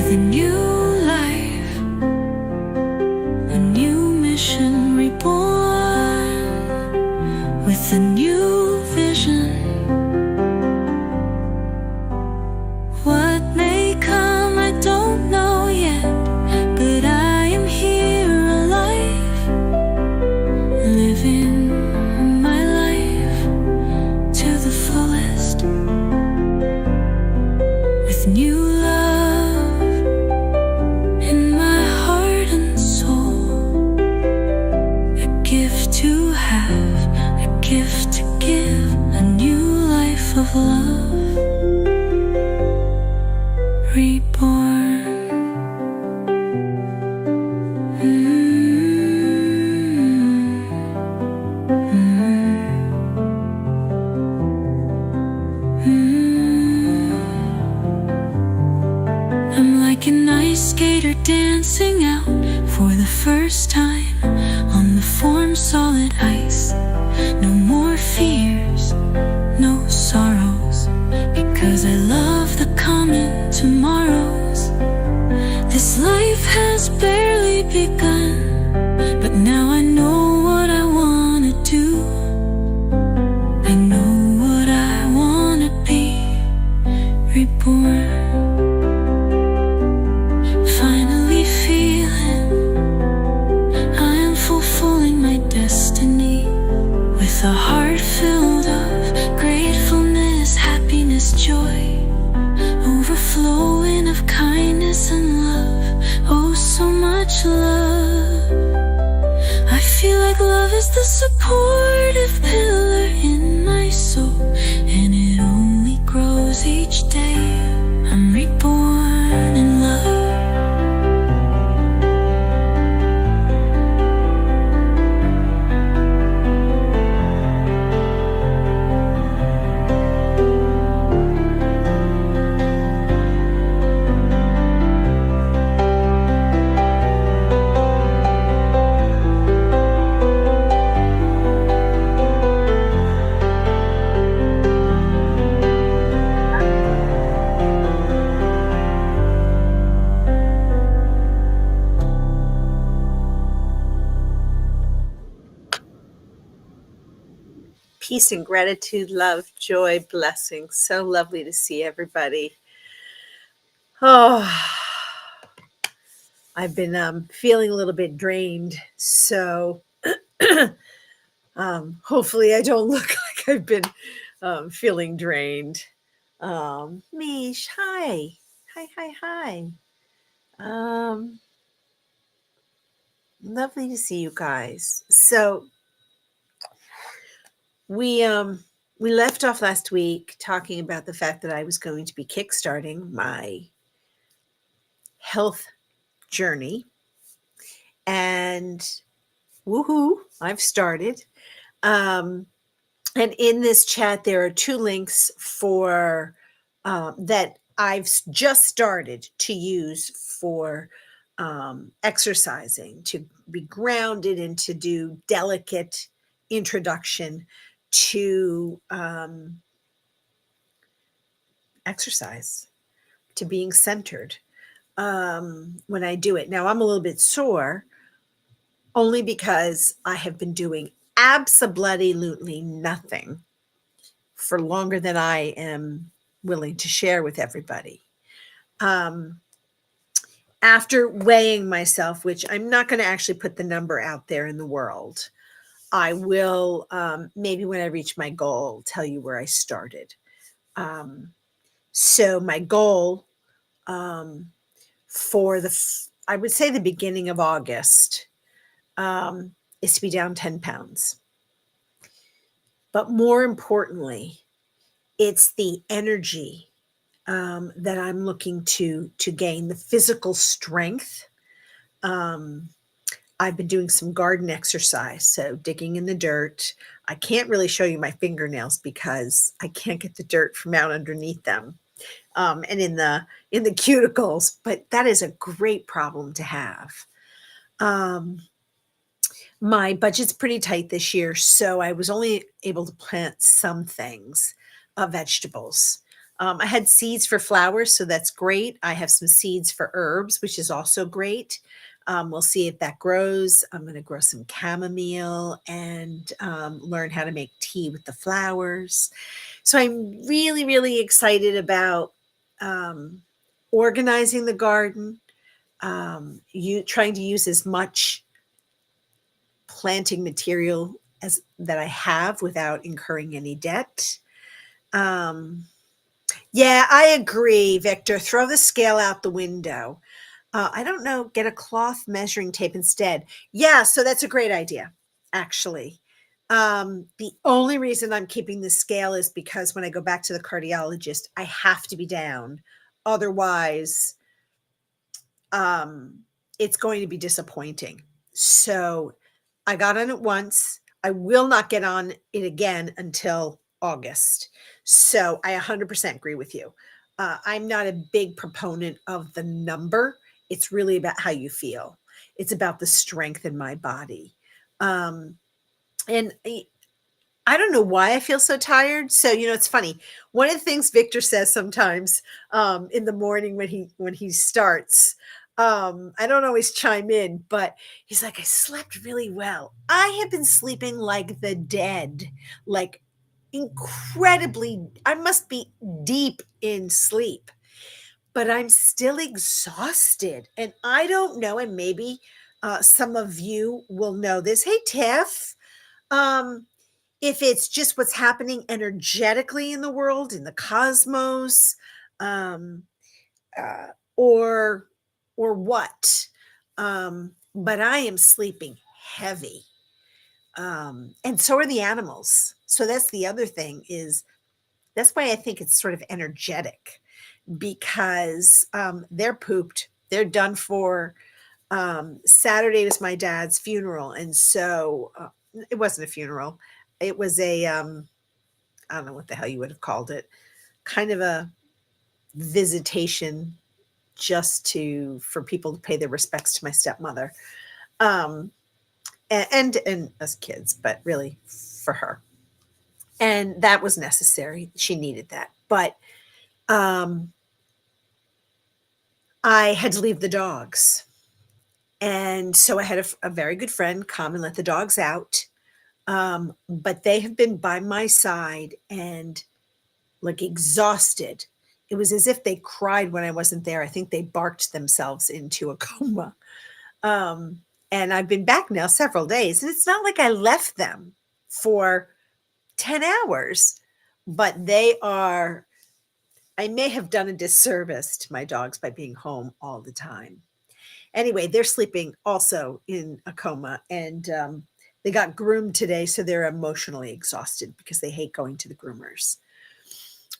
with a new life, a new mission reborn, with a new vision. What may come, I don't know yet, but I am here alive, living my life to the fullest, with new love in my heart and soul, a gift to have, a gift to give, a new life of love reborn. I'm like an ice skater dancing out for the first time on the form solid ice. No more fears, no sorrows, because I love the coming tomorrows. This life has barely begun, but now I know what I wanna do. I know what I wanna be, reborn. Finally feeling I am fulfilling my destiny, with a heart filled of gratefulness, happiness, joy, overflowing of kindness and love. Oh, so much love. I feel like love is the supportive pillar in my soul, and it only grows each day. I'm reborn in love. Peace and gratitude, love, joy, blessings. So lovely to see everybody. Oh, I've been feeling a little bit drained, so hopefully I don't look like I've been feeling drained. Mish, hi. Hi. Lovely to see you guys. So we left off last week talking about the fact that I was going to be kickstarting my health journey, and woohoo, I've started. And in this chat, there are two links for that I've just started to use for exercising, to be grounded and to do delicate introduction to exercise, to being centered when I do it. Now, I'm a little bit sore only because I have been doing absolutely nothing for longer than I am willing to share with everybody. After weighing myself, which I'm not going to actually put the number out there in the world, I will maybe when I reach my goal tell you where I started. So my goal for I would say the beginning of August is to be down 10 pounds. But more importantly, it's the energy that I'm looking to gain, the physical strength. I've been doing some garden exercise, so digging in the dirt. I can't really show you my fingernails because I can't get the dirt from out underneath them and in the cuticles, but that is a great problem to have. My budget's pretty tight this year, so I was only able to plant some things, vegetables. I had seeds for flowers, so that's great. I have some seeds for herbs, which is also great. We'll see if that grows. I'm going to grow some chamomile and learn how to make tea with the flowers. So I'm really, really excited about um, organizing the garden, you trying to use as much planting material as that I have without incurring any debt. Um, yeah, I agree, Victor. Throw the scale out the window. I don't know, get a cloth measuring tape instead. Yeah, so that's a great idea, actually. The only reason I'm keeping the scale is because when I go back to the cardiologist, I have to be down. Otherwise, um, it's going to be disappointing. So I got on it once. I will not get on it again until August. So I 100% agree with you. I'm not a big proponent of the number. It's really about how you feel. It's about the strength in my body. Um, and I don't know why I feel so tired. So, it's funny. One of the things Victor says sometimes in the morning when he starts, I don't always chime in, but he's like, I slept really well. I have been sleeping like the dead, like incredibly, I must be deep in sleep, but I'm still exhausted. And I don't know, and maybe some of you will know this. Hey, Tiff. Um, if it's just what's happening energetically in the world, in the cosmos, um, uh, or what. But I am sleeping heavy, and so are the animals. So that's the other thing is that's why I think it's sort of energetic because they're pooped, they're done for. Saturday was my dad's funeral, and so it wasn't a funeral. It was a I don't know what the hell you would have called it, kind of a visitation just to for people to pay their respects to my stepmother, um, and us kids, but really for her, and that was necessary. She needed that, but um, I had to leave the dogs, and so I had a very good friend come and let the dogs out. But they have been by my side and like exhausted. It was as if they cried when I wasn't there. I think they barked themselves into a coma. Um, and I've been back now several days, and it's not like I left them for 10 hours, but I may have done a disservice to my dogs by being home all the time. Anyway, they're sleeping also in a coma, and they got groomed today, so they're emotionally exhausted because they hate going to the groomers.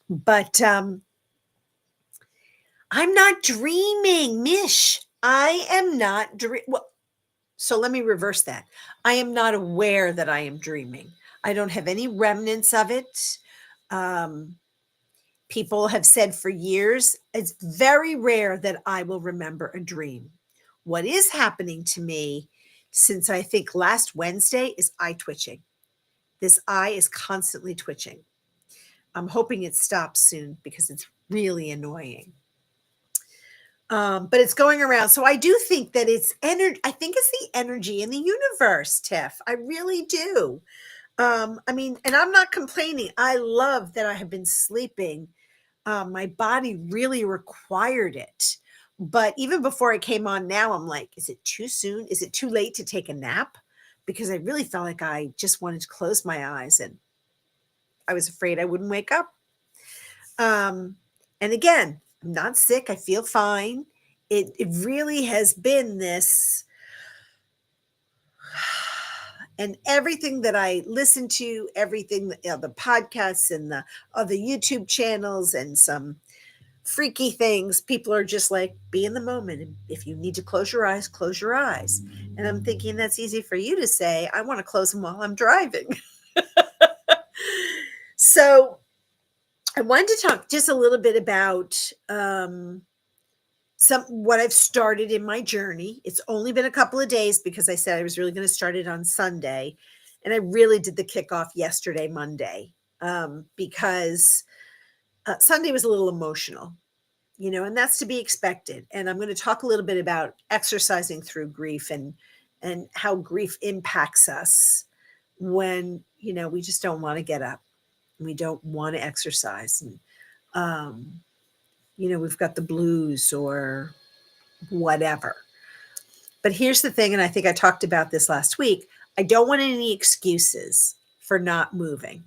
But I'm not dreaming, Mish. I am not well, so let me reverse that. I am not aware that I am dreaming. I don't have any remnants of it. Um, People have said for years, it's very rare that I will remember a dream. What is happening to me since I think last Wednesday is eye twitching. This eye is constantly twitching. I'm hoping it stops soon because it's really annoying. But it's going around. So I do think that it's energy. I think it's the energy in the universe, Tiff. I really do. I mean, and I'm not complaining. I love that I have been sleeping. My body really required it. But even before I came on now, I'm like, is it too soon? Is it too late to take a nap? Because I really felt like I just wanted to close my eyes and I was afraid I wouldn't wake up. And again, I'm not sick. I feel fine. It really has been this, and everything that I listen to, everything, the podcasts and the other YouTube channels and some freaky things, people are just like, be in the moment. And if you need to close your eyes, close your eyes. And I'm thinking that's easy for you to say. I want to close them while I'm driving. So I wanted to talk just a little bit about what I've started in my journey. It's only been a couple of days because I said I was really going to start it on Sunday. And I really did the kickoff yesterday, Monday, because Sunday was a little emotional, and that's to be expected. And I'm going to talk a little bit about exercising through grief and how grief impacts us when, we just don't want to get up. We don't want to exercise. And, we've got the blues or whatever. But here's the thing, and I think I talked about this last week. I don't want any excuses for not moving.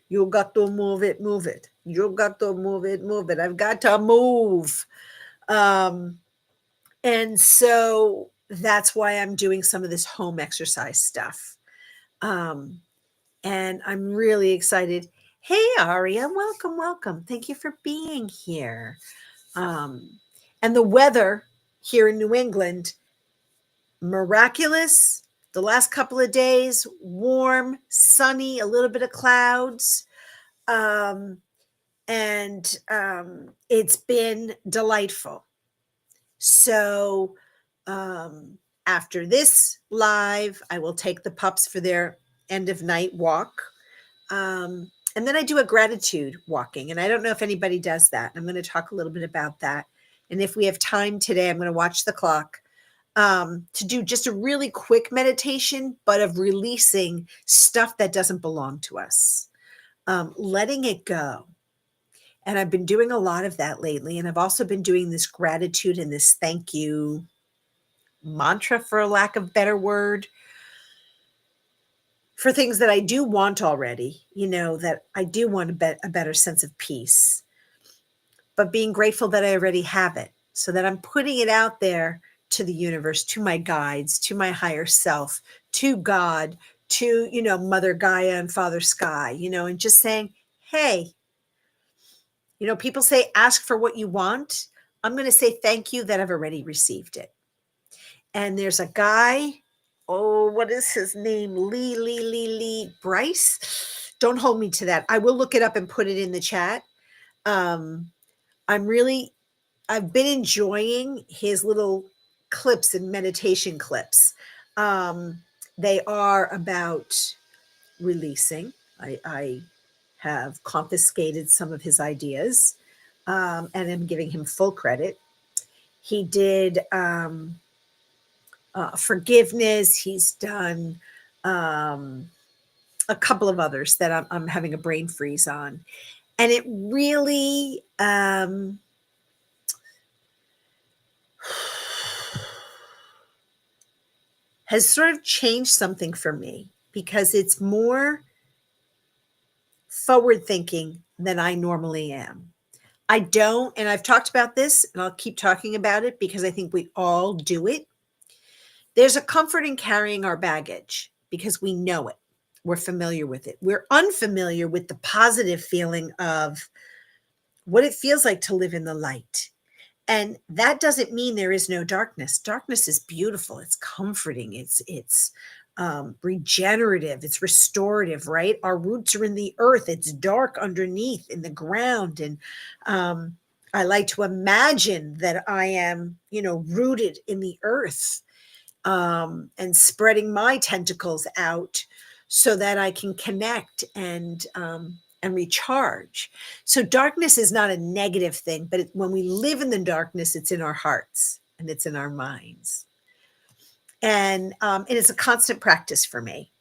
You got to move it, move it. You got to move it, move it. I've got to move. And so that's why I'm doing some of this home exercise stuff. And I'm really excited. Hey, Aria, welcome, welcome. Thank you for being here. And the weather here in New England, miraculous. The last couple of days, warm, sunny, a little bit of clouds. It's been delightful. So after this live, I will take the pups for their end of night walk. And then I do a gratitude walking. And I don't know if anybody does that. I'm going to talk a little bit about that. And if we have time today, I'm going to watch the clock to do just a really quick meditation, but of releasing stuff that doesn't belong to us, letting it go. And I've been doing a lot of that lately. And I've also been doing this gratitude and this thank you mantra, for a lack of a better word, for things that I do want already, that I do want a better sense of peace, but being grateful that I already have it, so that I'm putting it out there to the universe, to my guides, to my higher self, to God, to, Mother Gaia and Father Sky, and just saying, hey, people say, ask for what you want. I'm going to say thank you that I've already received it. And there's a guy, what is his name? Lee Bryce. Don't hold me to that. I will look it up and put it in the chat. I've been enjoying his little clips and meditation clips. They are about releasing. I have confiscated some of his ideas, and I'm giving him full credit. He did forgiveness. He's done a couple of others that I'm having a brain freeze on. And it really has sort of changed something for me, because it's more forward thinking than I normally am. I don't, and I've talked about this, and I'll keep talking about it because I think we all do it. There's a comfort in carrying our baggage because we know it. We're familiar with it. We're unfamiliar with the positive feeling of what it feels like to live in the light. And that doesn't mean there is no darkness. Darkness is beautiful. It's comforting. It's regenerative. It's restorative, right? Our roots are in the earth. It's dark underneath in the ground. And I like to imagine that I am, rooted in the earth, and spreading my tentacles out so that I can connect and recharge. So darkness is not a negative thing, but when we live in the darkness, it's in our hearts and it's in our minds. And it's a constant practice for me.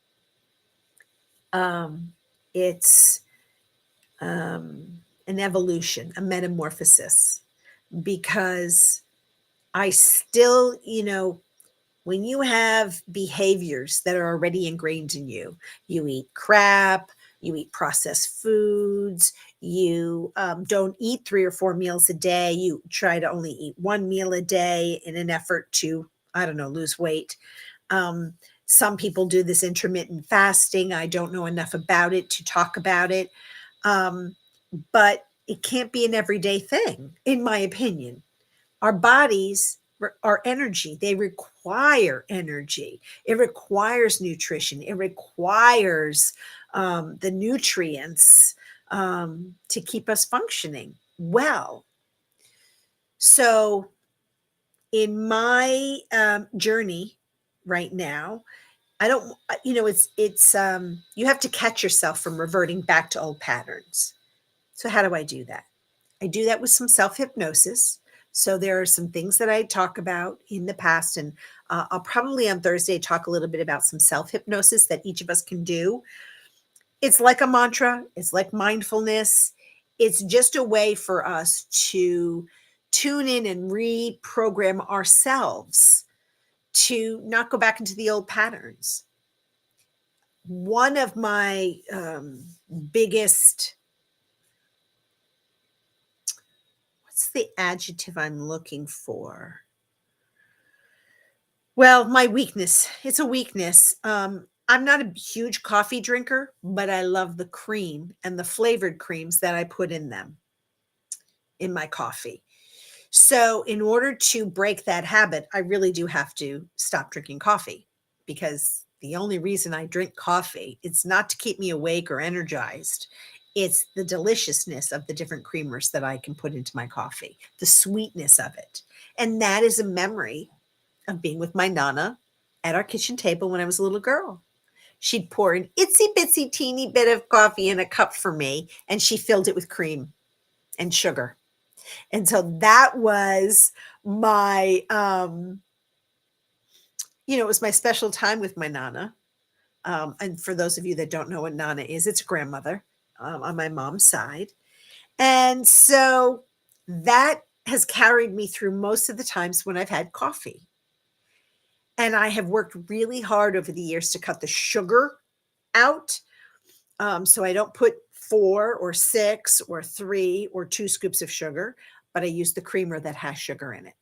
It's an evolution, a metamorphosis, because I still, when you have behaviors that are already ingrained in you, you eat crap, you eat processed foods, you don't eat 3 or 4 meals a day, you try to only eat 1 meal a day in an effort to, lose weight. Some people do this intermittent fasting. I don't know enough about it to talk about it. But it can't be an everyday thing, in my opinion. Our bodies are energy. They require energy. It requires nutrition. It requires the nutrients to keep us functioning well. So in my journey right now, I don't, it's you have to catch yourself from reverting back to old patterns. So how do I do that? I do that with some self-hypnosis. So there are some things that I talk about in the past, and I'll probably on Thursday talk a little bit about some self-hypnosis that each of us can do. It's like a mantra, it's like mindfulness. It's just a way for us to tune in and reprogram ourselves to not go back into the old patterns. One of my biggest, what's the adjective I'm looking for? Well, my weakness. It's a weakness. I'm not a huge coffee drinker, but I love the cream and the flavored creams that I put in them in my coffee. So, in order to break that habit, I really do have to stop drinking coffee, because the only reason I drink coffee, it's not to keep me awake or energized. It's the deliciousness of the different creamers that I can put into my coffee, the sweetness of it. And that is a memory of being with my Nana at our kitchen table when I was a little girl. She'd pour an itsy bitsy teeny bit of coffee in a cup for me, and she filled it with cream and sugar. And so that was my, it was my special time with my Nana. And for those of you that don't know what Nana is, it's a grandmother on my mom's side. And so that has carried me through most of the times when I've had coffee. And I have worked really hard over the years to cut the sugar out. So I don't put 4 or 6 or 3 or 2 scoops of sugar, but I use the creamer that has sugar in it.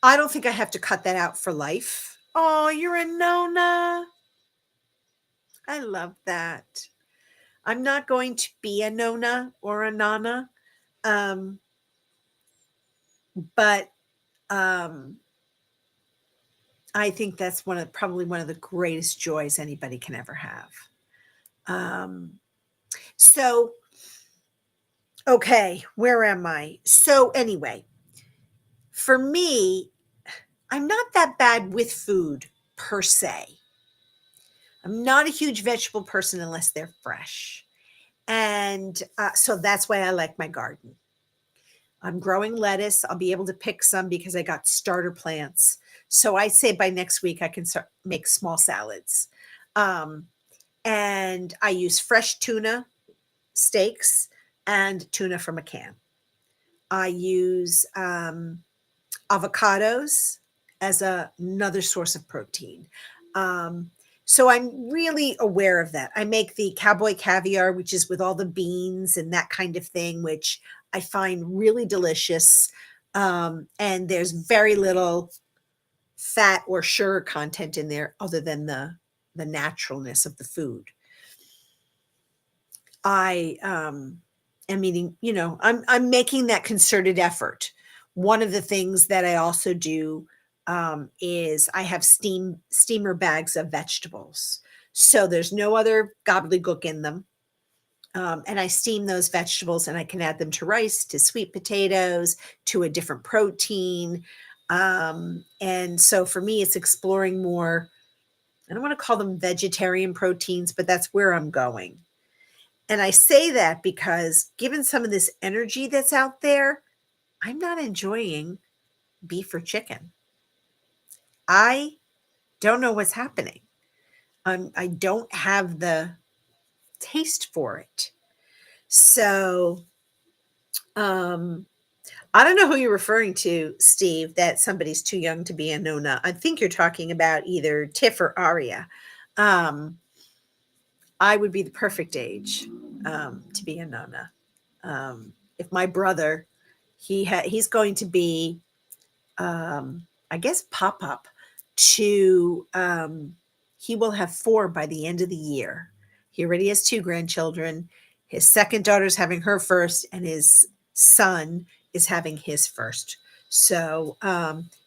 I don't think I have to cut that out for life. Oh, you're a Nona. I love that. I'm not going to be a Nona or a Nana. But I think that's probably one of the greatest joys anybody can ever have. So, okay, where am I? So anyway, for me, I'm not that bad with food per se. I'm not a huge vegetable person unless they're fresh. And so that's why I like my garden. I'm growing lettuce. I'll be able to pick some because I got starter plants. So I say by next week I can start make small salads. And I use fresh tuna steaks and tuna from a can. I use avocados as another source of protein. So I'm really aware of that. I make the cowboy caviar, which is with all the beans and that kind of thing, which I find really delicious. And there's very little fat or sugar content in there other than the naturalness of the food. I am eating, I'm making that concerted effort. One of the things that I also do is I have steamer bags of vegetables. So there's no other gobbledygook in them. And I steam those vegetables, and I can add them to rice, to sweet potatoes, to a different protein. And so for me, it's exploring more. I don't want to call them vegetarian proteins, but that's where I'm going. And I say that because given some of this energy that's out there, I'm not enjoying beef or chicken. I don't know what's happening. I don't have the taste for it. So, I don't know who you're referring to, Steve, that somebody's too young to be a Nona. I think you're talking about either Tiff or Aria. I would be the perfect age to be a Nona. If my brother, he's going to be, I guess, pop-up to, he will have 4 by the end of the year. He already has 2 grandchildren. His second daughter's having her first, and his son is having his first. So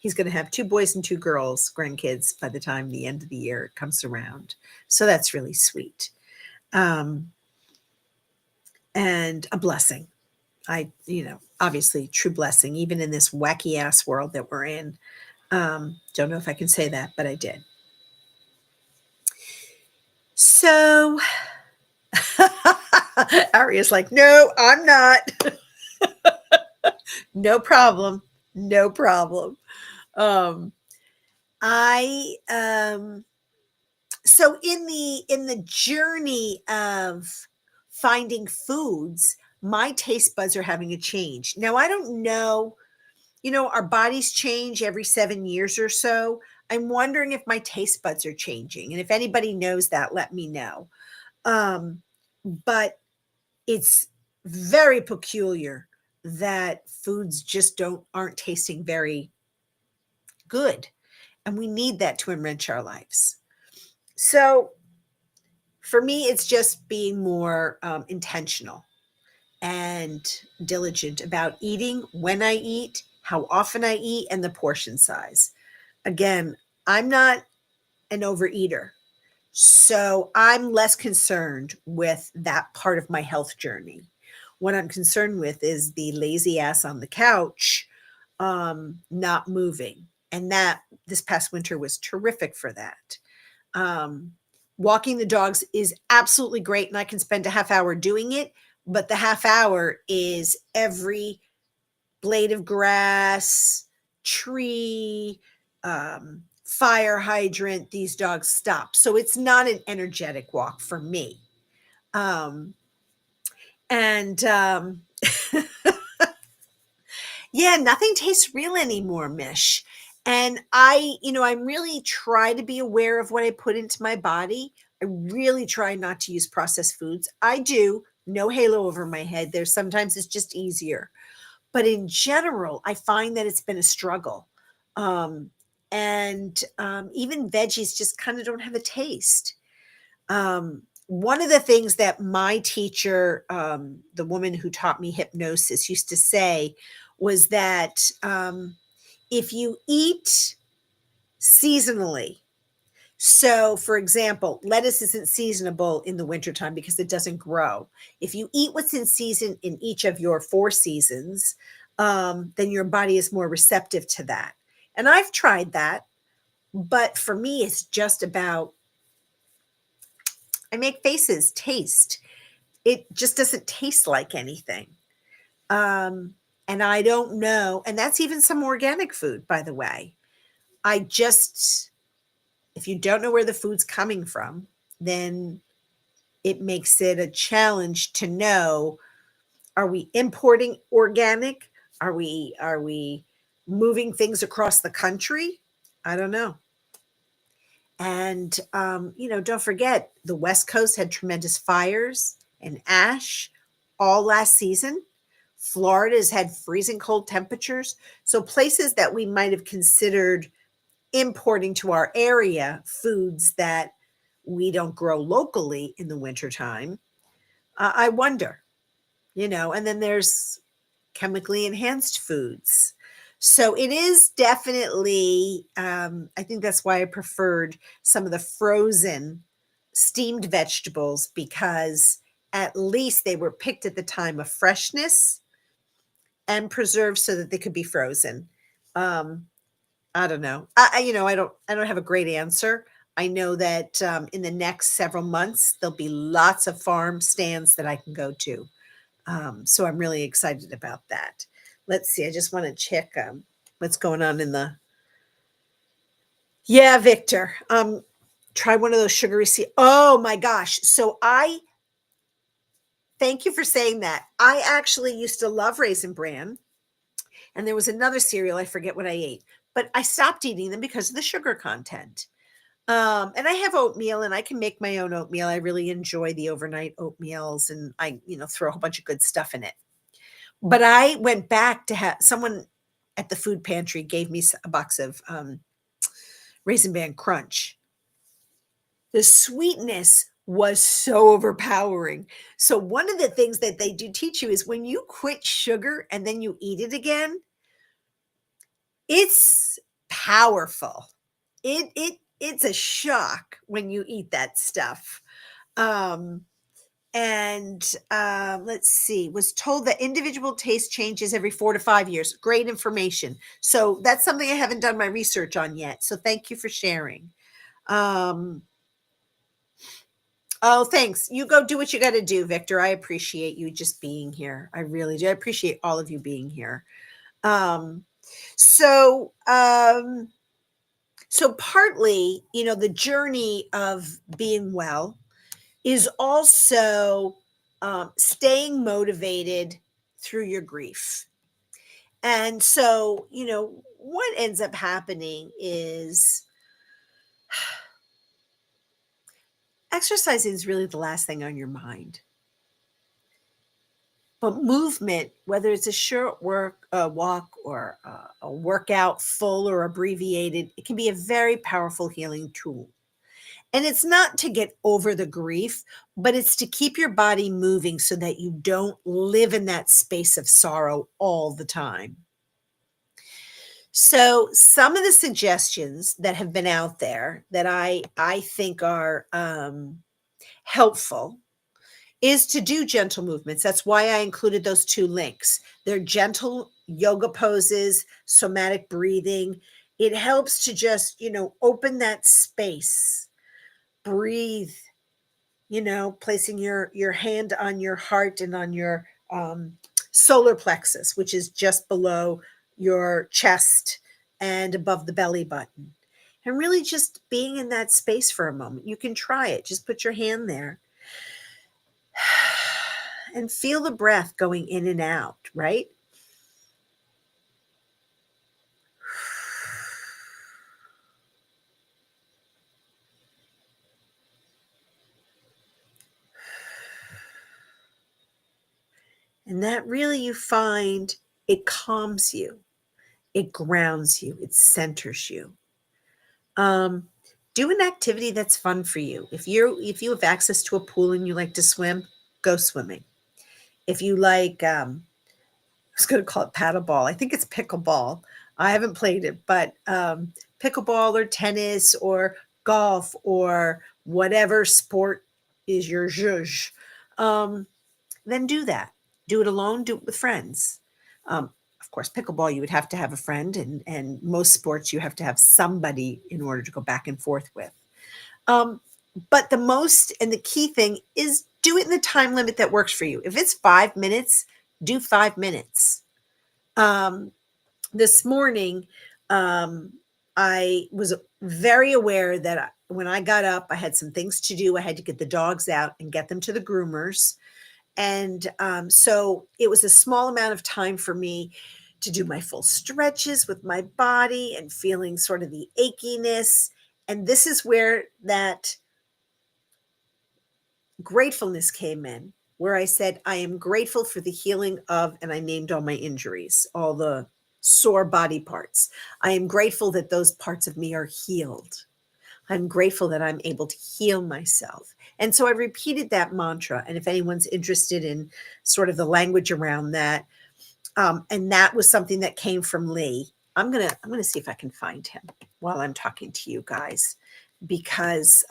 he's going to have 2 boys and 2 girls, grandkids, by the time the end of the year comes around. So that's really sweet. And a blessing. Obviously, true blessing, even in this wacky ass world that we're in. Don't know if I can say that, but I did. So Aria's like, no, I'm not. No problem. No problem. Um, I so in the journey of finding foods, my taste buds are having a change. Now I don't know, our bodies change every 7 years or so. I'm wondering if my taste buds are changing. And if anybody knows that, let me know. Um, but it's very peculiar that foods just aren't tasting very good. And we need that to enrich our lives. So for me, it's just being more intentional and diligent about eating, when I eat, how often I eat, and the portion size. Again, I'm not an overeater, so I'm less concerned with that part of my health journey. What I'm concerned with is the lazy ass on the couch, not moving. And that this past winter was terrific for that. Um, Walking the dogs is absolutely great, and I can spend a half hour doing it, but the half hour is every blade of grass, tree, fire hydrant, these dogs stop. So it's not an energetic walk for me. Um, and Yeah, nothing tastes real anymore, Mish. And I really try to be aware of what I put into my body. I really try not to use processed foods. I do, no halo over my head. There's sometimes it's just easier. But in general, I find that it's been a struggle. And even veggies just kind of don't have a taste. One of the things that my teacher, the woman who taught me hypnosis, used to say was that if you eat seasonally, so for example, lettuce isn't seasonable in the wintertime because it doesn't grow. If you eat what's in season in each of your 4 seasons, then your body is more receptive to that. And I've tried that, but for me, it's just about I make faces, taste. It just doesn't taste like anything. Um, and I don't know. And that's even some organic food, by the way. I just, if you don't know where the food's coming from, then it makes it a challenge to know, are we importing organic? Are we moving things across the country? I don't know. And don't forget the West Coast had tremendous fires and ash all last season. Florida's had freezing cold temperatures. So places that we might have considered importing to our area foods that we don't grow locally in the wintertime, I wonder, and then there's chemically enhanced foods. So it is definitely, I think that's why I preferred some of the frozen steamed vegetables, because at least they were picked at the time of freshness and preserved so that they could be frozen. Um, I don't know. I don't have a great answer. I know that in the next several months there'll be lots of farm stands that I can go to. So I'm really excited about that. Let's see. I just want to check what's going on in the. Yeah, Victor. Try one of those sugary Oh my gosh. So I thank you for saying that. I actually used to love Raisin Bran, and there was another cereal. I forget what I ate, but I stopped eating them because of the sugar content. And I have oatmeal, and I can make my own oatmeal. I really enjoy the overnight oatmeals, and I, throw a whole bunch of good stuff in it. But I went back to have someone at the food pantry gave me a box of Raisin Bran Crunch. The sweetness was so overpowering. So one of the things that they do teach you is when you quit sugar and then you eat it again, it's powerful. It's a shock when you eat that stuff. Let's see, was told that individual taste changes every 4 to 5 years. Great information. So that's something I haven't done my research on yet. So thank you for sharing. Oh, thanks. You go do what you got to do, Victor. I appreciate you just being here. I really do. I appreciate all of you being here. Um, so, um, so partly, the journey of being well is also staying motivated through your grief. And so, what ends up happening is exercising is really the last thing on your mind. But movement, whether it's a short walk or a workout, full or abbreviated, it can be a very powerful healing tool. And it's not to get over the grief, but it's to keep your body moving so that you don't live in that space of sorrow all the time. So, some of the suggestions that have been out there that I think are helpful is to do gentle movements. That's why I included those two links. They're gentle yoga poses, somatic breathing. It helps to just, open that space, breathe, placing your hand on your heart and on your solar plexus, which is just below your chest and above the belly button. And really just being in that space for a moment. You can try it. Just put your hand there and feel the breath going in and out, right? And that really you find it calms you, it grounds you, it centers you. Um, do an activity that's fun for you. If you have access to a pool and you like to swim, go swimming. If you like, I was going to call it paddleball. I think it's pickleball. I haven't played it, but pickleball or tennis or golf or whatever sport is your zhuzh, um, then do that. Do it alone. Do it with friends. Of course, pickleball you would have to have a friend, and most sports you have to have somebody in order to go back and forth with. Um, but the most and the key thing is do it in the time limit that works for you. If it's 5 minutes, do 5 minutes. Um, this morning, um, I was very aware that when I got up, I had some things to do. I had to get the dogs out and get them to the groomers. And so it was a small amount of time for me to do my full stretches with my body and feeling sort of the achiness. And this is where that gratefulness came in, where I said, I am grateful for the healing of, and I named all my injuries, all the sore body parts. I am grateful that those parts of me are healed. I'm grateful that I'm able to heal myself. And so I repeated that mantra. And if anyone's interested in sort of the language around that, and that was something that came from Lee. I'm gonna see if I can find him while I'm talking to you guys, because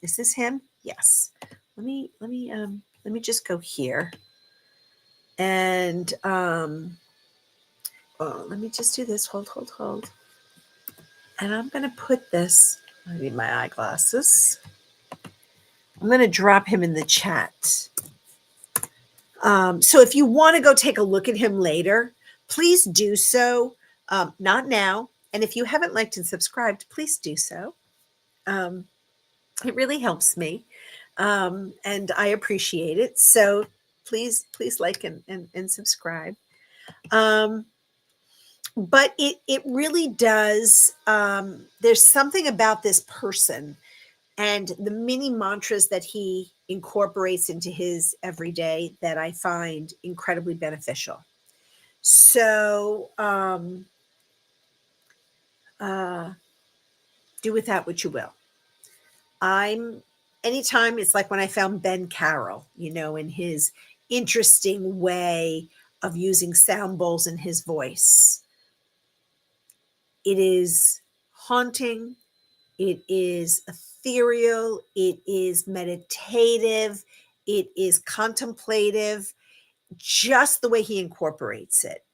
is this him? Yes. Let me just go here and oh, let me just do this. Hold. And I'm gonna put this. I need my eyeglasses. I'm gonna drop him in the chat. So if you want to go take a look at him later, please do so. Not now. And if you haven't liked and subscribed, please do so. It really helps me. And I appreciate it. So please like and subscribe. But it really does. There's something about this person and the mini mantras that he incorporates into his everyday that I find incredibly beneficial. So do with that what you will. Anytime it's like when I found Ben Carroll, in his interesting way of using sound bowls in his voice. It is haunting. It is ethereal. It is meditative. It is contemplative, just the way he incorporates it.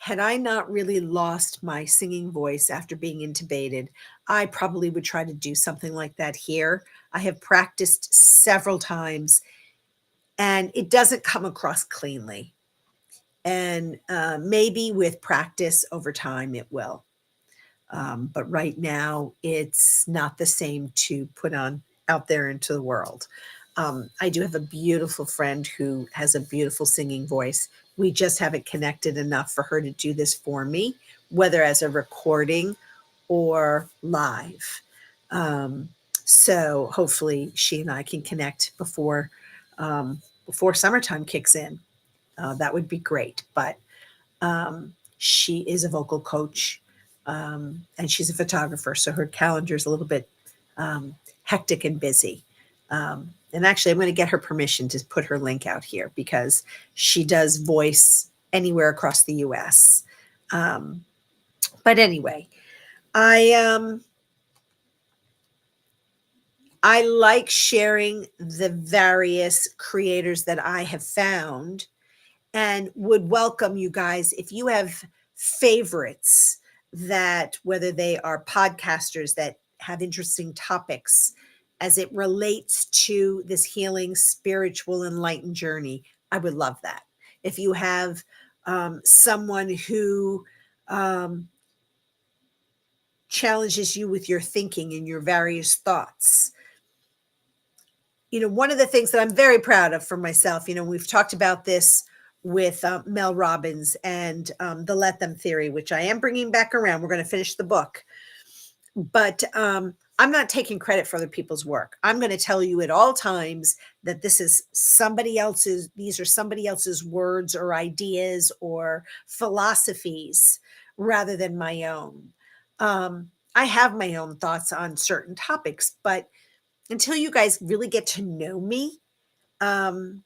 had I not really lost my singing voice after being intubated, I probably would try to do something like that here. I have practiced several times and it doesn't come across cleanly. And maybe with practice over time, it will. But right now, it's not the same to put on out there into the world. I do have a beautiful friend who has a beautiful singing voice. We just haven't connected enough for her to do this for me, whether as a recording or live. Um, so hopefully she and I can connect before summertime kicks in. That would be great. But she is a vocal coach and she's a photographer, so her calendar is a little bit hectic and busy. And actually, I'm going to get her permission to put her link out here because she does voice anywhere across the U.S. But anyway, I I like sharing the various creators that I have found and would welcome you guys if you have favorites that whether they are podcasters that have interesting topics as it relates to this healing spiritual enlightened journey. I would love that. If you have someone who challenges you with your thinking and your various thoughts. One of the things that I'm very proud of for myself, we've talked about this with Mel Robbins and the Let Them theory, which I am bringing back around. We're going to finish the book. But I'm not taking credit for other people's work. I'm going to tell you at all times that these are somebody else's words or ideas or philosophies rather than my own. I have my own thoughts on certain topics, but until you guys really get to know me, and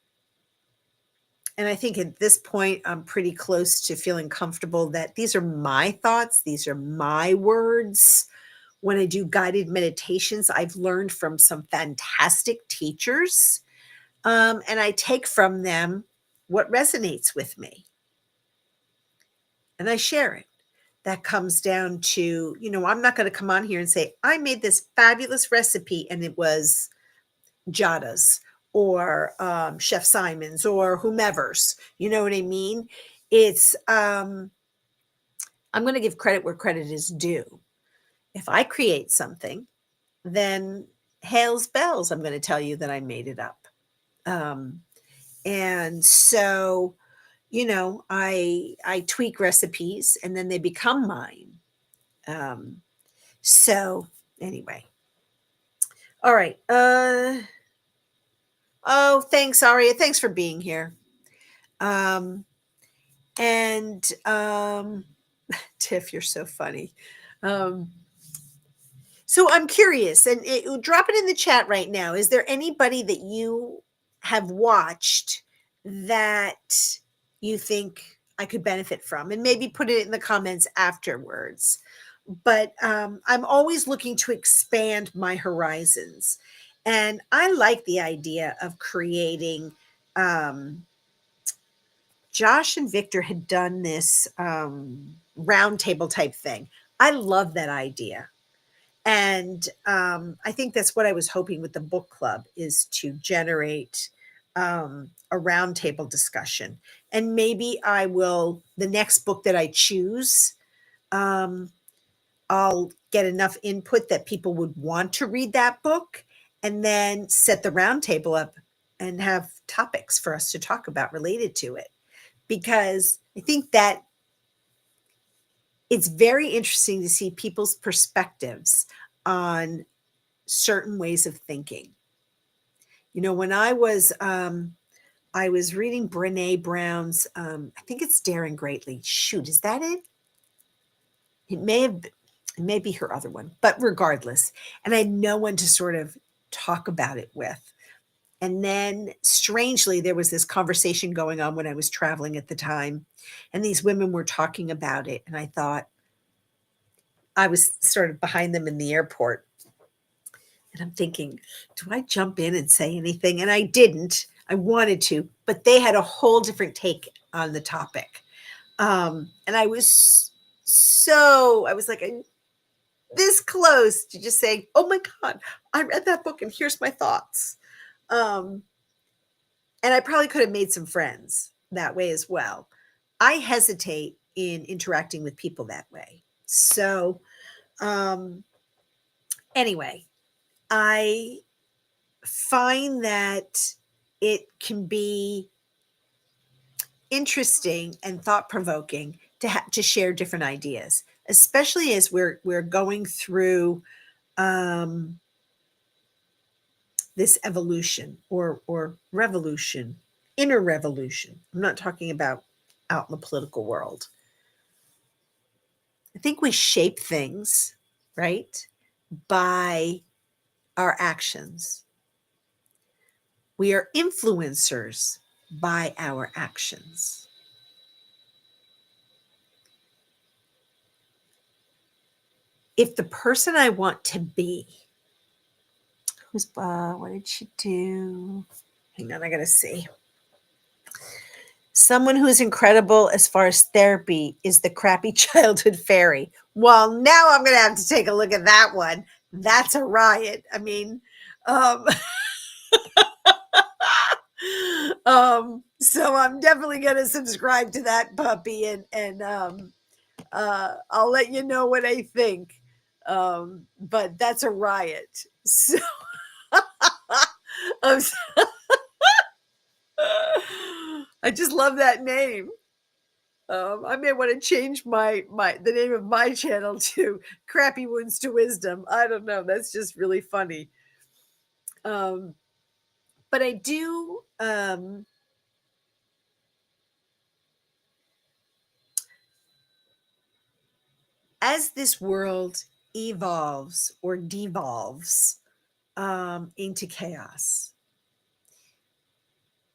I think at this point, I'm pretty close to feeling comfortable that these are my thoughts. These are my words. When I do guided meditations, I've learned from some fantastic teachers, and I take from them what resonates with me, and I share it. That comes down to, I'm not going to come on here and say, I made this fabulous recipe and it was Jada's or Chef Simon's or whomever's. You know what I mean? It's, I'm going to give credit where credit is due. If I create something, then hails bells, I'm going to tell you that I made it up. And so, I tweak recipes and then they become mine. So anyway. All right. Oh, thanks, Aria. Thanks for being here. Tiff, you're so funny. So I'm curious, and drop it in the chat right now. Is there anybody that you have watched that you think I could benefit from? And maybe put it in the comments afterwards. But I'm always looking to expand my horizons. And I like the idea of creating. Josh and Victor had done this roundtable type thing. I love that idea. And I think that's what I was hoping with the book club is to generate a roundtable discussion. And maybe I will, the next book that I choose, I'll get enough input that people would want to read that book and then set the roundtable up and have topics for us to talk about related to it. Because I think that it's very interesting to see people's perspectives on certain ways of thinking. When I was reading Brené Brown's, I think it's Daring Greatly. Shoot, is that it? It may be her other one, but regardless. And I had no one to sort of talk about it with. And then strangely, there was this conversation going on when I was traveling at the time. And these women were talking about it. And I thought, I was sort of behind them in the airport. And I'm thinking, do I jump in and say anything? And I didn't. I wanted to, but they had a whole different take on the topic. And I was I was like this close to just saying, oh my God, I read that book and here's my thoughts. Um, and I probably could have made some friends that way as well. I hesitate in interacting with people that way. So, um, anyway, I find that it can be interesting and thought provoking to share different ideas, especially as we're going through um, this evolution or revolution, inner revolution. I'm not talking about out in the political world. I think we shape things, right, by our actions. We are influencers by our actions. If the person I want to be, what did she do? Hang on, I gotta see. Someone who's incredible as far as therapy is the crappy childhood fairy. Well, now I'm gonna have to take a look at that one. That's a riot. I mean, um, so I'm definitely gonna subscribe to that puppy and I'll let you know what I think. But that's a riot. So I'm I just love that name. I may want to change the name of my channel to Crappy Wounds to Wisdom. I don't know. That's just really funny. But I do as this world evolves or devolves into chaos.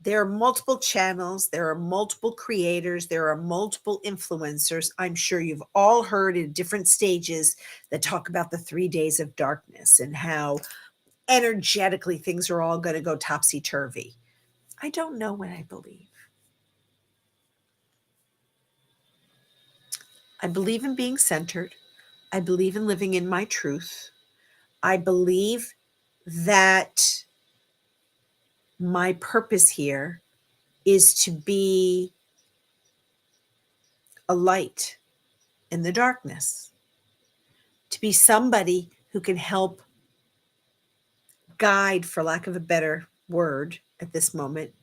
There are multiple channels, there are multiple creators, there are multiple influencers. I'm sure you've all heard in different stages that talk about the 3 days of darkness and how energetically things are all going to go topsy-turvy. I don't know what I believe. I believe in being centered. I believe in living in my truth. I believe that my purpose here is to be a light in the darkness, to be somebody who can help guide, for lack of a better word at this moment,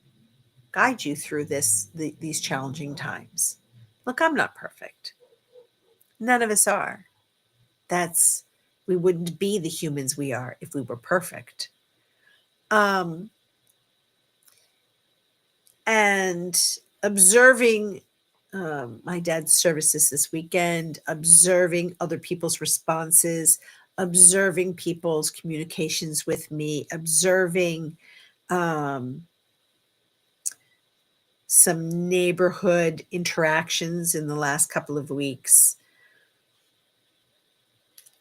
guide you through these challenging times. Look, I'm not perfect. None of us are. We wouldn't be the humans we are if we were perfect. And observing my dad's services this weekend, observing other people's responses, observing people's communications with me, observing some neighborhood interactions in the last couple of weeks.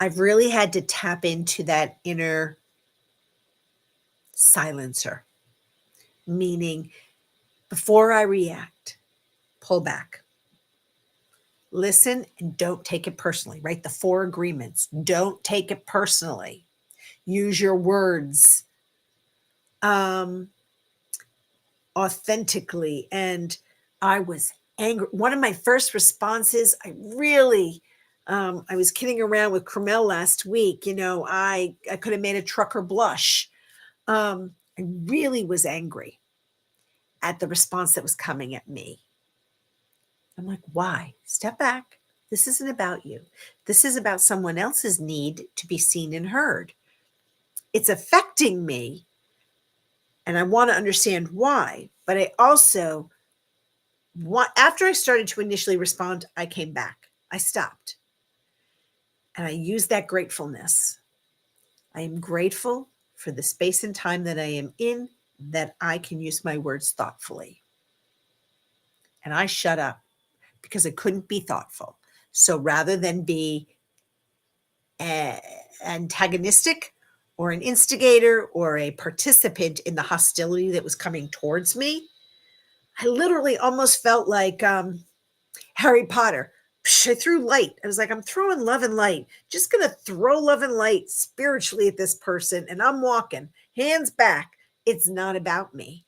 I've really had to tap into that inner silencer, meaning before I react, pull back. Listen and don't take it personally, right? The 4 agreements. Don't take it personally. Use your words authentically. And I was angry. One of my first responses, I was kidding around with Carmel last week. I could have made a trucker blush. I really was angry at the response that was coming at me. I'm like, why? Step back. This isn't about you. This is about someone else's need to be seen and heard. It's affecting me, and I want to understand why. But I also after I started to initially respond, I came back. I stopped. And I used that gratefulness. I am grateful for the space and time that I am in, that I can use my words thoughtfully. And I shut up because I couldn't be thoughtful. So rather than be antagonistic or an instigator or a participant in the hostility that was coming towards me, I literally almost felt like, Harry Potter. I threw light. I was like, I'm throwing love and light. Just going to throw love and light spiritually at this person. And I'm walking, hands back. It's not about me.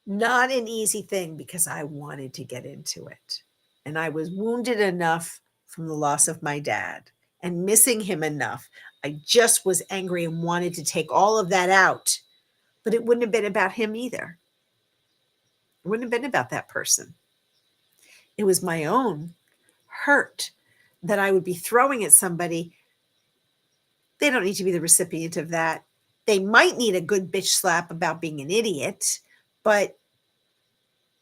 Not an easy thing because I wanted to get into it. And I was wounded enough from the loss of my dad and missing him enough. I just was angry and wanted to take all of that out. But it wouldn't have been about him either. It wouldn't have been about that person. It was my own hurt that I would be throwing at somebody. They don't need to be the recipient of that. They might need a good bitch slap about being an idiot, but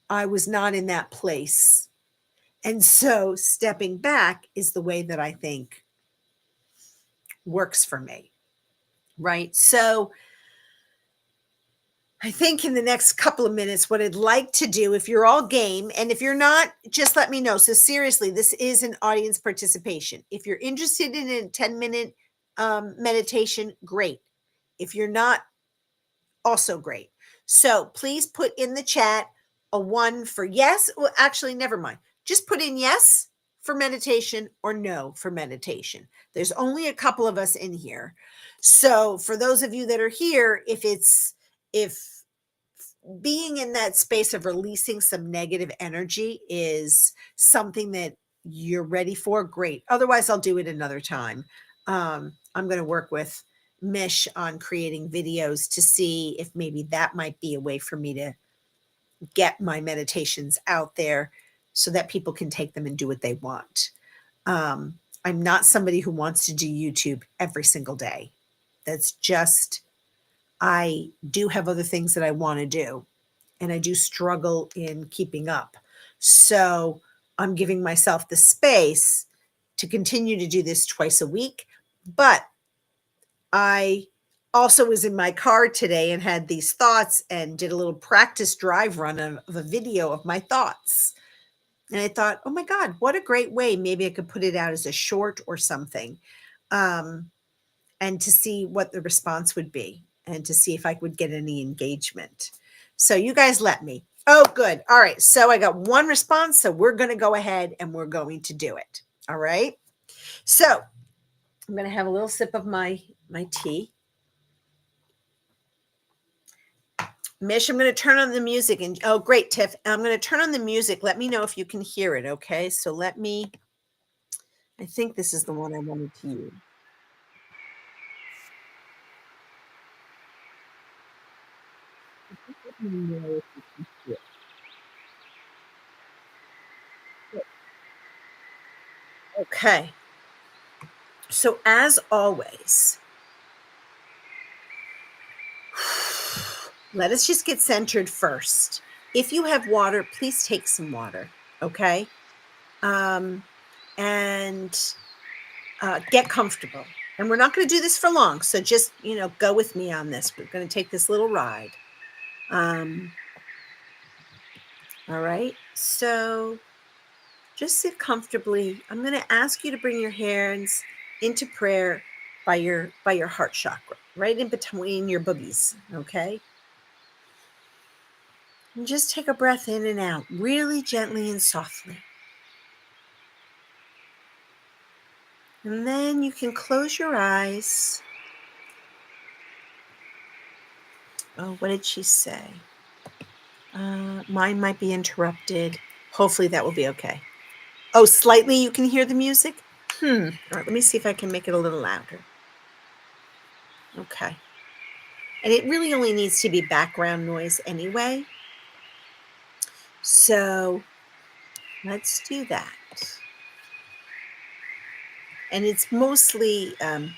I was not in that place. And so stepping back is the way that I think works for me. Right? So I think in the next couple of minutes, what I'd like to do, if you're all game, and if you're not, just let me know. So seriously, this is an audience participation. If you're interested in a 10-minute meditation, great. If you're not, also great. So please put in the chat a 1 for yes. Well, actually, never mind. Just put in yes for meditation or no for meditation. There's only a couple of us in here. So for those of you that are here, if being in that space of releasing some negative energy is something that you're ready for, great. Otherwise, I'll do it another time. I'm going to work with Mish on creating videos to see if maybe that might be a way for me to get my meditations out there so that people can take them and do what they want. I'm not somebody who wants to do YouTube every single day. That's just, I do have other things that I want to do, and I do struggle in keeping up. So I'm giving myself the space to continue to do this twice a week. But I also was in my car today and had these thoughts and did a little practice drive run of a video of my thoughts. And I thought, oh my God, what a great way. Maybe I could put it out as a short or something, and to see what the response would be and to see if I would get any engagement. So you guys let me. Oh, good. All right. So I got one response. So we're going to go ahead and we're going to do it. All right. So I'm going to have a little sip of my tea. Mish, I'm going to turn on the music. And oh, great, Tiff. I'm going to turn on the music. Let me know if you can hear it. Okay. So I think this is the one I wanted to use. Okay. So as always, let us just get centered first. If you have water, please take some water. Okay. And get comfortable. And we're not going to do this for long. So just, go with me on this. We're going to take this little ride. All right. So just sit comfortably. I'm going to ask you to bring your hands into prayer by your heart chakra, right in between your boobies. Okay. And just take a breath in and out, really gently and softly. And then you can close your eyes. Oh, what did she say? Mine might be interrupted. Hopefully that will be okay. Oh, slightly you can hear the music? All right, let me see if I can make it a little louder. Okay. And it really only needs to be background noise anyway. So let's do that. And it's mostly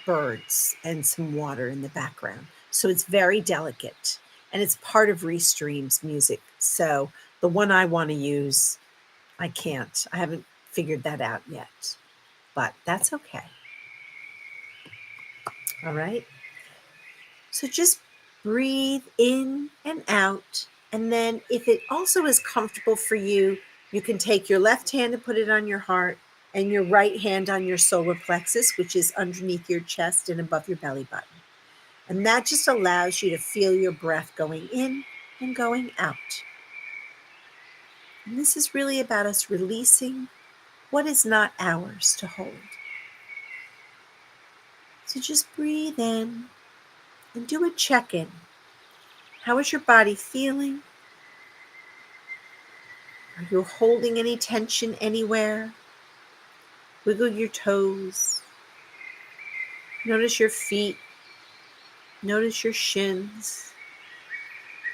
birds and some water in the background. So it's very delicate. And it's part of Restream's music. So the one I want to use, I can't. I haven't figured that out yet. But that's okay. All right. So just breathe in and out. And then if it also is comfortable for you, you can take your left hand and put it on your heart and your right hand on your solar plexus, which is underneath your chest and above your belly button. And that just allows you to feel your breath going in and going out. And this is really about us releasing what is not ours to hold. So just breathe in and do a check-in. How is your body feeling? Are you holding any tension anywhere? Wiggle your toes. Notice your feet. Notice your shins,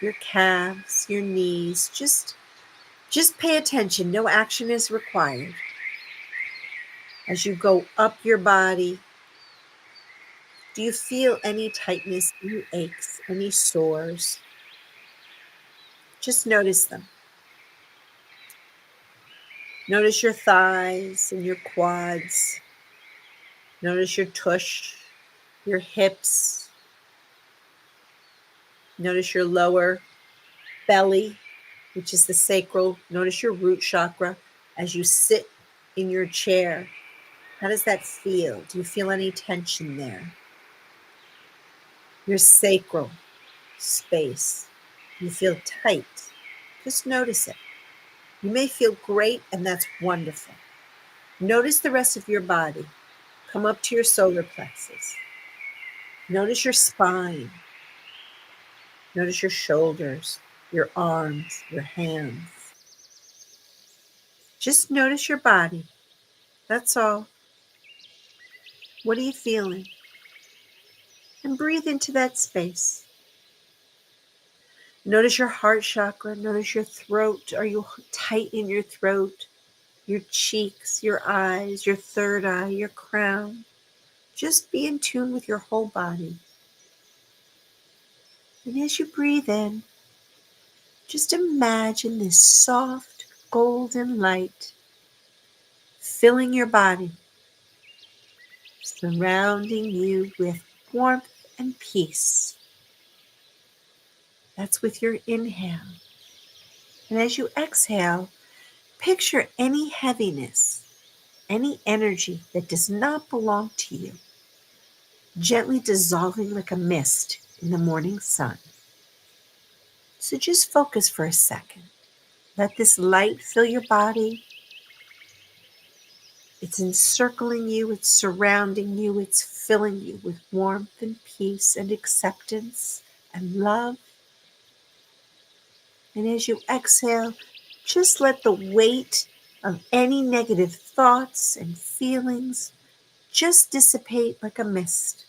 your calves, your knees. Just pay attention. No action is required. As you go up your body, do you feel any tightness, any aches, any sores? Just notice them. Notice your thighs and your quads. Notice your tush, your hips. Notice your lower belly, which is the sacral. Notice your root chakra as you sit in your chair. How does that feel? Do you feel any tension there? Your sacral space. You feel tight. Just notice it. You may feel great, and that's wonderful. Notice the rest of your body. Come up to your solar plexus. Notice your spine. Notice your shoulders, your arms, your hands. Just notice your body. That's all. What are you feeling? And breathe into that space. Notice your heart chakra. Notice your throat. Are you tight in your throat? Your cheeks, your eyes, your third eye, your crown. Just be in tune with your whole body. And as you breathe in, just imagine this soft golden light filling your body, surrounding you with warmth and peace. That's with your inhale. And as you exhale, picture any heaviness, any energy that does not belong to you, gently dissolving like a mist in the morning sun. So just focus for a second. Let this light fill your body. It's encircling you, it's surrounding you, it's filling you with warmth and peace and acceptance and love. And as you exhale, just let the weight of any negative thoughts and feelings just dissipate like a mist.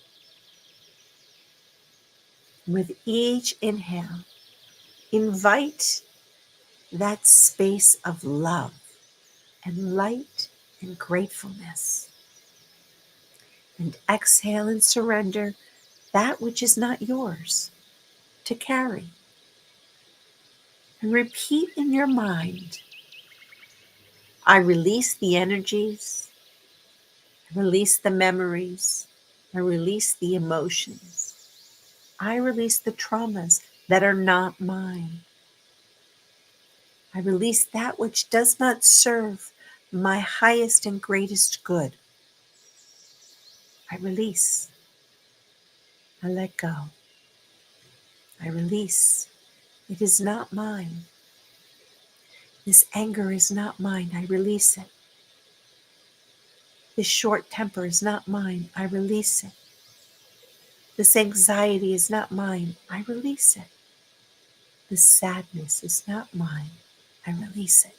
With each inhale, invite that space of love and light and gratefulness. And exhale and surrender that which is not yours to carry. And repeat in your mind, I release the energies, I release the memories, I release the emotions, I release the traumas that are not mine. I release that which does not serve my highest and greatest good. I release. I let go. I release. It is not mine. This anger is not mine. I release it. This short temper is not mine. I release it. This anxiety is not mine. I release it. This sadness is not mine. I release it.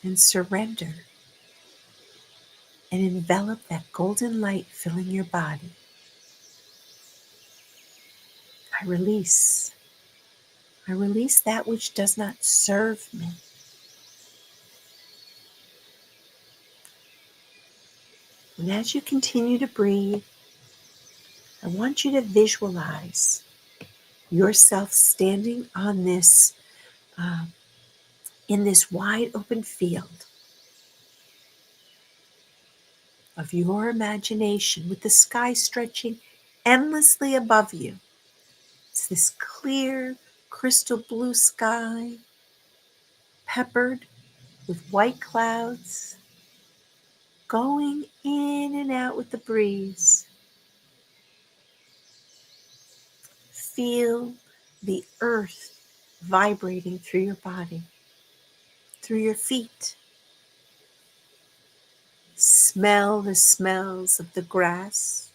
And surrender and envelop that golden light filling your body. I release. I release that which does not serve me. And as you continue to breathe, I want you to visualize yourself standing on this, in this wide open field of your imagination with the sky stretching endlessly above you. It's this clear, crystal blue sky, peppered with white clouds, going in and out with the breeze. Feel the earth vibrating through your body, through your feet. Smell the smells of the grass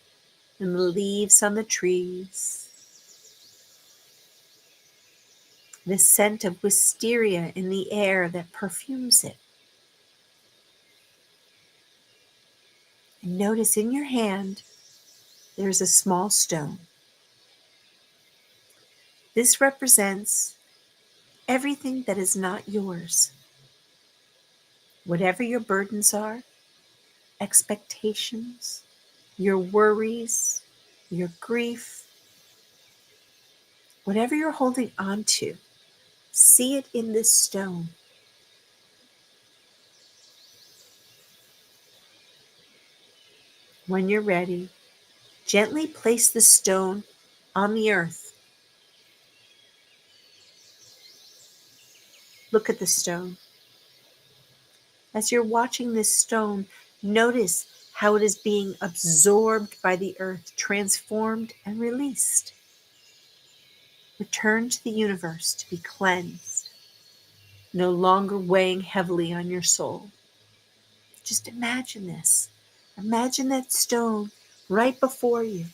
and the leaves on the trees. The scent of wisteria in the air that perfumes it. And notice in your hand, there's a small stone. This represents everything that is not yours. Whatever your burdens are, expectations, your worries, your grief, whatever you're holding on to, see it in this stone. When you're ready, gently place the stone on the earth. Look at the stone. As you're watching this stone, notice how it is being absorbed by the earth, transformed and released. Return to the universe to be cleansed, no longer weighing heavily on your soul. Just imagine this. Imagine that stone right before you,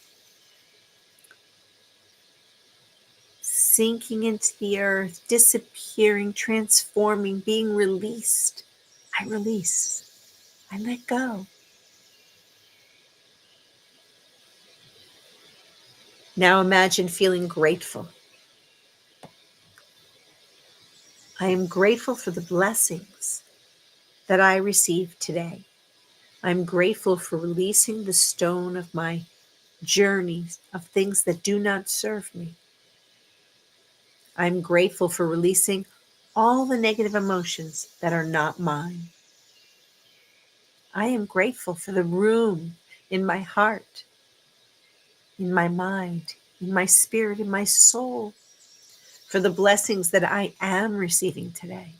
sinking into the earth, disappearing, transforming, being released. I release. I let go. Now imagine feeling grateful. I am grateful for the blessings that I received today. I'm grateful for releasing the stone of my journeys of things that do not serve me. I'm grateful for releasing all the negative emotions that are not mine. I am grateful for the room in my heart, in my mind, in my spirit, in my soul, for the blessings that I am receiving today.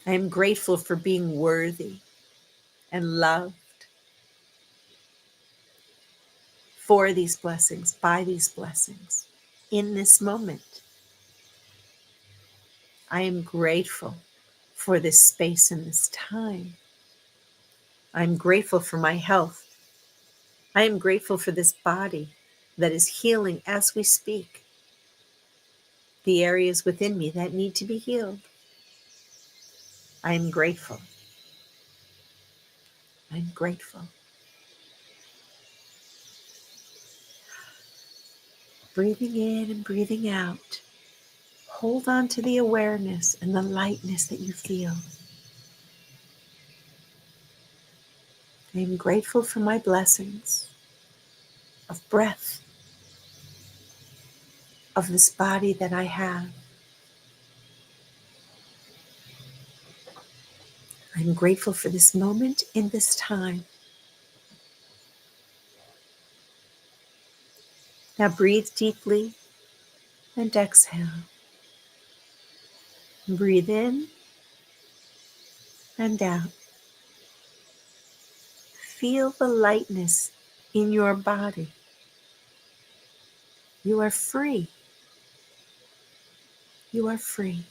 I am grateful for being worthy and loved for these blessings, by these blessings, in this moment. I am grateful for this space and this time. I'm grateful for my health. I am grateful for this body that is healing as we speak. The areas within me that need to be healed. I am grateful. I'm grateful. Breathing in and breathing out. Hold on to the awareness and the lightness that you feel. I am grateful for my blessings of breath, of this body that I have. I'm grateful for this moment in this time. Now breathe deeply and exhale. Breathe in and out. Feel the lightness in your body. You are free. You are free.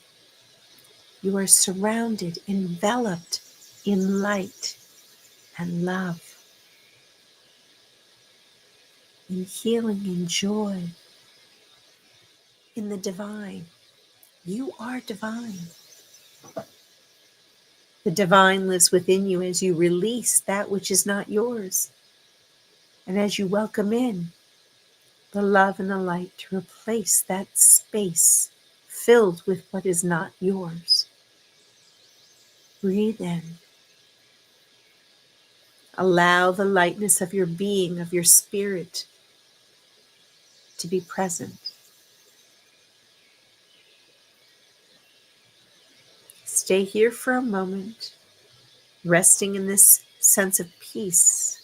You are surrounded, enveloped in light and love, in healing and joy, in the divine. You are divine. The divine lives within you as you release that which is not yours, and as you welcome in the love and the light to replace that space filled with what is not yours. Breathe in. Allow the lightness of your being, of your spirit, to be present. Stay here for a moment, resting in this sense of peace.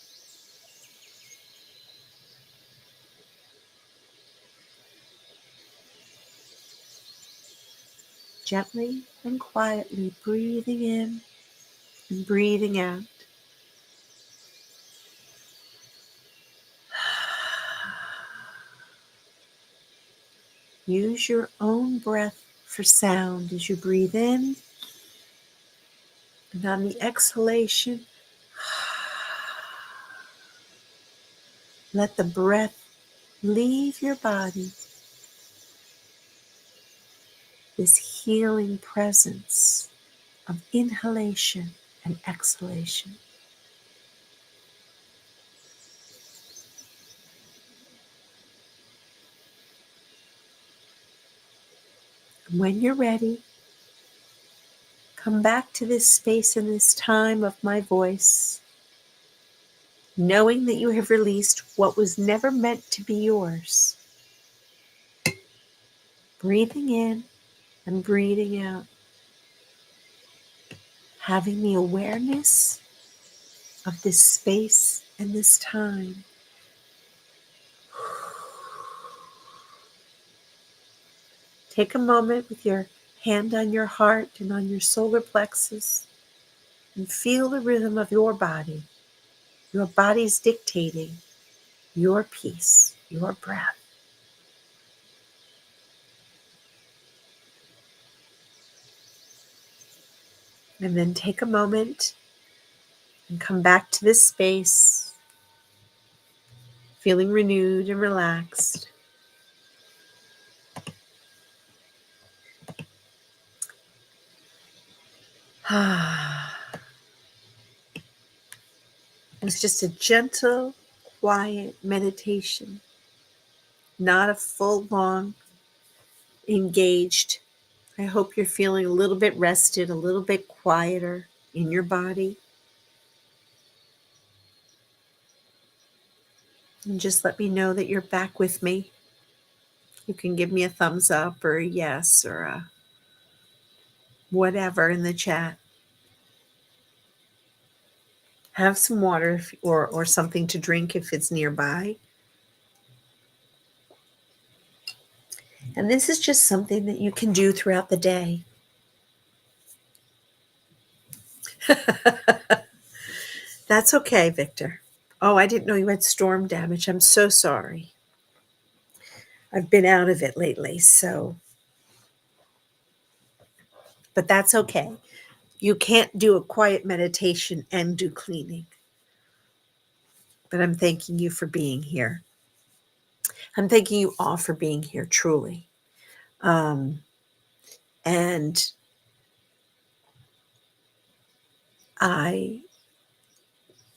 Gently and quietly breathing in and breathing out. Use your own breath for sound as you breathe in. And on the exhalation, let the breath leave your body. This healing presence of inhalation and exhalation. And when you're ready, come back to this space and this time of my voice, knowing that you have released what was never meant to be yours. Breathing in and breathing out. Having the awareness of this space and this time. Take a moment with your hand on your heart and on your solar plexus and feel the rhythm of your body. Your body's dictating your peace, your breath. And then take a moment and come back to this space, feeling renewed and relaxed. It was just a gentle, quiet meditation, not a full, long, engaged. I hope you're feeling a little bit rested, a little bit quieter in your body. And just let me know that you're back with me. You can give me a thumbs up or a yes or a whatever in the chat. Have some water or something to drink if it's nearby. And this is just something that you can do throughout the day. That's okay, Victor. Oh, I didn't know you had storm damage. I'm so sorry. I've been out of it lately, but that's okay. You can't do a quiet meditation and do cleaning. But I'm thanking you for being here. I'm thanking you all for being here, truly. And I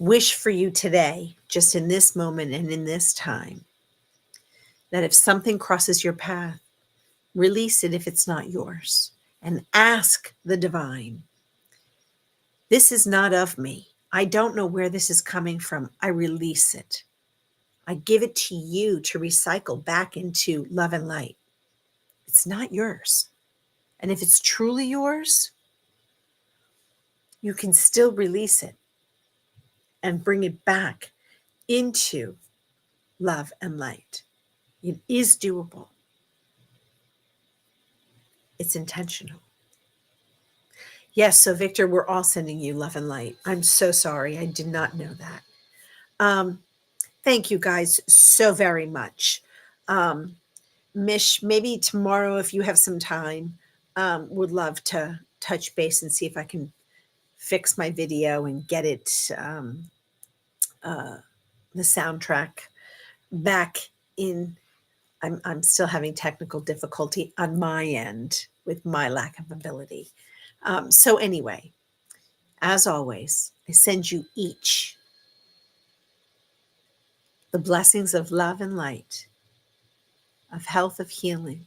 wish for you today, just in this moment and in this time, that if something crosses your path, release it if it's not yours, and ask the divine. This is not of me. I don't know where this is coming from. I release it. I give it to you to recycle back into love and light. It's not yours. And if it's truly yours, you can still release it and bring it back into love and light. It is doable. It's intentional. Yes, so Victor, we're all sending you love and light. I'm so sorry. I did not know that. Thank you guys so very much. Mish, maybe tomorrow, if you have some time, would love to touch base and see if I can fix my video and get it, the soundtrack back in. I'm still having technical difficulty on my end with my lack of ability. So anyway, as always, I send you each the blessings of love and light, of health, of healing,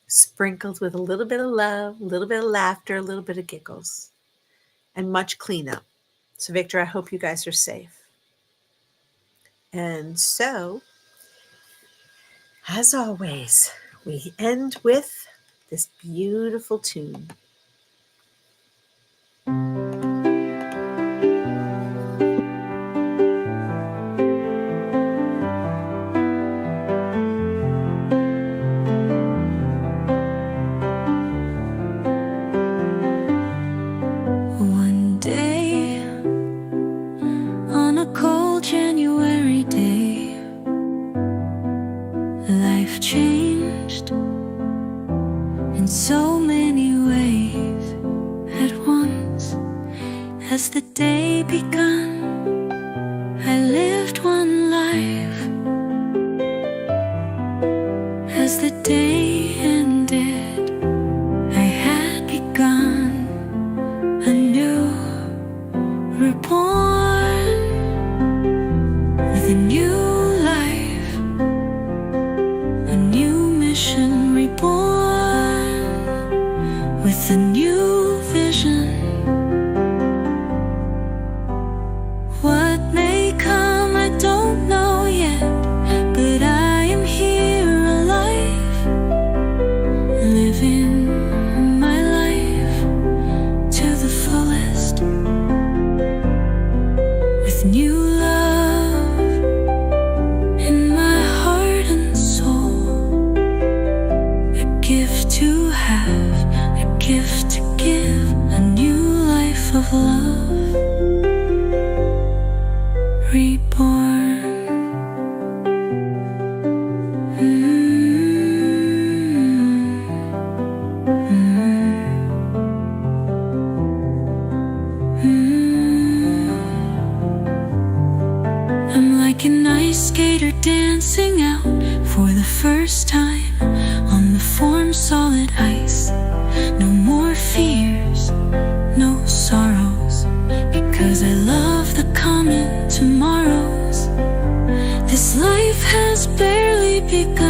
sprinkled with a little bit of love, a little bit of laughter, a little bit of giggles, and much cleanup. So Victor, I hope you guys are safe. And so, as always, we end with this beautiful tune. One day, on a cold January day, life changed in so many ways at once. As the day begun, I lived one life. As the day ended, I had begun a new, reborn with a new life, a new mission, reborn with a new vision. What may come, I don't know yet, but I am here alive, living my life to the fullest, with new love in my heart and soul, a gift to have, a gift to give, a new life of love. Reborn. I'm like an ice skater dancing out for the first time on the form solid ice. No more fears, no sorrows, because I love the coming tomorrows. This life has barely begun.